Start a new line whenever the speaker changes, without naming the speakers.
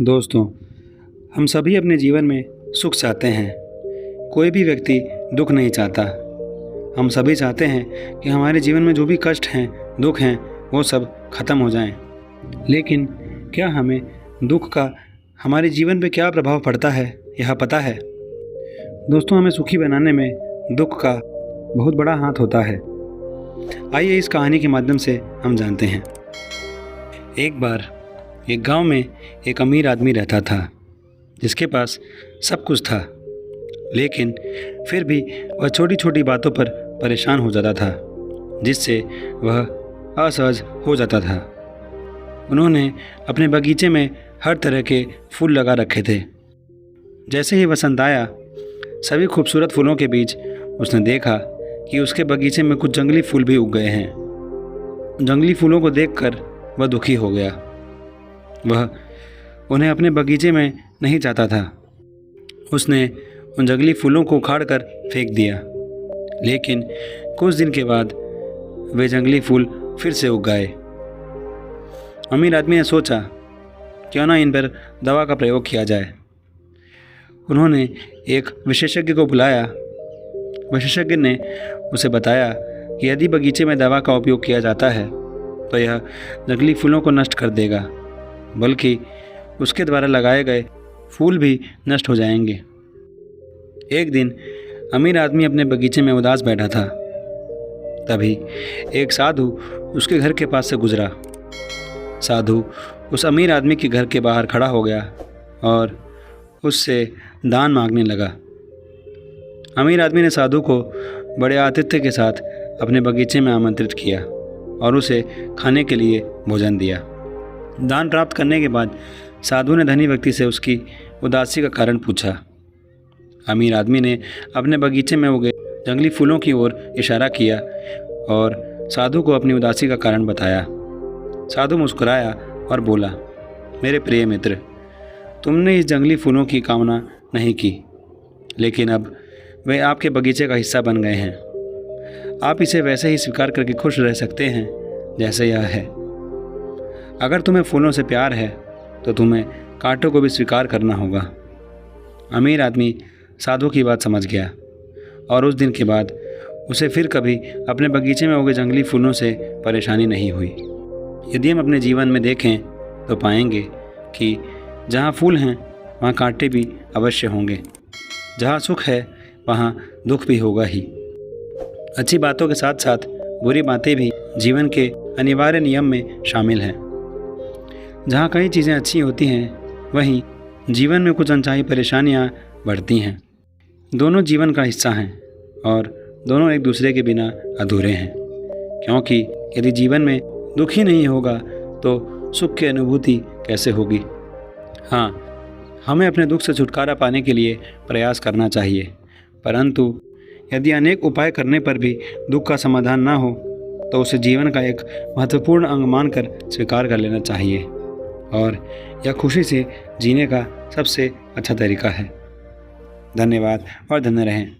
दोस्तों, हम सभी अपने जीवन में सुख चाहते हैं। कोई भी व्यक्ति दुख नहीं चाहता। हम सभी चाहते हैं कि हमारे जीवन में जो भी कष्ट हैं, दुख हैं, वो सब खत्म हो जाएं। लेकिन क्या हमें दुख का हमारे जीवन पे क्या प्रभाव पड़ता है, यह पता है? दोस्तों, हमें सुखी बनाने में दुख का बहुत बड़ा हाथ होता है। आइए इस कहानी के माध्यम से हम जानते हैं। एक बार एक गांव में एक अमीर आदमी रहता था, जिसके पास सब कुछ था, लेकिन फिर भी वह छोटी छोटी बातों पर परेशान हो जाता था, जिससे वह असहज हो जाता था। उन्होंने अपने बगीचे में हर तरह के फूल लगा रखे थे। जैसे ही वसंत आया, सभी खूबसूरत फूलों के बीच उसने देखा कि उसके बगीचे में कुछ जंगली फूल भी उग गए हैं। जंगली फूलों को देखकर वह दुखी हो गया। वह उन्हें अपने बगीचे में नहीं चाहता था। उसने उन जंगली फूलों को उखाड़कर फेंक दिया। लेकिन कुछ दिन के बाद वे जंगली फूल फिर से उग गए। अमीर आदमी ने सोचा, क्यों ना इन पर दवा का प्रयोग किया जाए। उन्होंने एक विशेषज्ञ को बुलाया। विशेषज्ञ ने उसे बताया कि यदि बगीचे में दवा का उपयोग किया जाता है तो यह जंगली फूलों को नष्ट कर देगा, बल्कि उसके द्वारा लगाए गए फूल भी नष्ट हो जाएंगे। एक दिन अमीर आदमी अपने बगीचे में उदास बैठा था। तभी एक साधु उसके घर के पास से गुजरा। साधु उस अमीर आदमी के घर के बाहर खड़ा हो गया और उससे दान मांगने लगा। अमीर आदमी ने साधु को बड़े आतिथ्य के साथ अपने बगीचे में आमंत्रित किया और उसे खाने के लिए भोजन दिया। दान प्राप्त करने के बाद साधु ने धनी व्यक्ति से उसकी उदासी का कारण पूछा। अमीर आदमी ने अपने बगीचे में उगे जंगली फूलों की ओर इशारा किया और साधु को अपनी उदासी का कारण बताया। साधु मुस्कुराया और बोला, मेरे प्रिय मित्र, तुमने इस जंगली फूलों की कामना नहीं की, लेकिन अब वे आपके बगीचे का हिस्सा बन गए हैं। आप इसे वैसे ही स्वीकार करके खुश रह सकते हैं जैसे यह है। अगर तुम्हें फूलों से प्यार है तो तुम्हें कांटों को भी स्वीकार करना होगा। अमीर आदमी साधु की बात समझ गया और उस दिन के बाद उसे फिर कभी अपने बगीचे में उगे जंगली फूलों से परेशानी नहीं हुई। यदि हम अपने जीवन में देखें तो पाएंगे कि जहाँ फूल हैं वहाँ कांटे भी अवश्य होंगे। जहाँ सुख है वहाँ दुख भी होगा ही। अच्छी बातों के साथ साथ बुरी बातें भी जीवन के अनिवार्य नियम में शामिल हैं। जहाँ कई चीज़ें अच्छी होती हैं, वहीं जीवन में कुछ अनचाही परेशानियाँ बढ़ती हैं। दोनों जीवन का हिस्सा हैं और दोनों एक दूसरे के बिना अधूरे हैं, क्योंकि यदि जीवन में दुख ही नहीं होगा तो सुख की अनुभूति कैसे होगी। हाँ, हमें अपने दुख से छुटकारा पाने के लिए प्रयास करना चाहिए, परंतु यदि अनेक उपाय करने पर भी दुख का समाधान ना हो तो उसे जीवन का एक महत्वपूर्ण अंग मानकर स्वीकार कर लेना चाहिए, और यह खुशी से जीने का सबसे अच्छा तरीका है। धन्यवाद और धन्य रहें।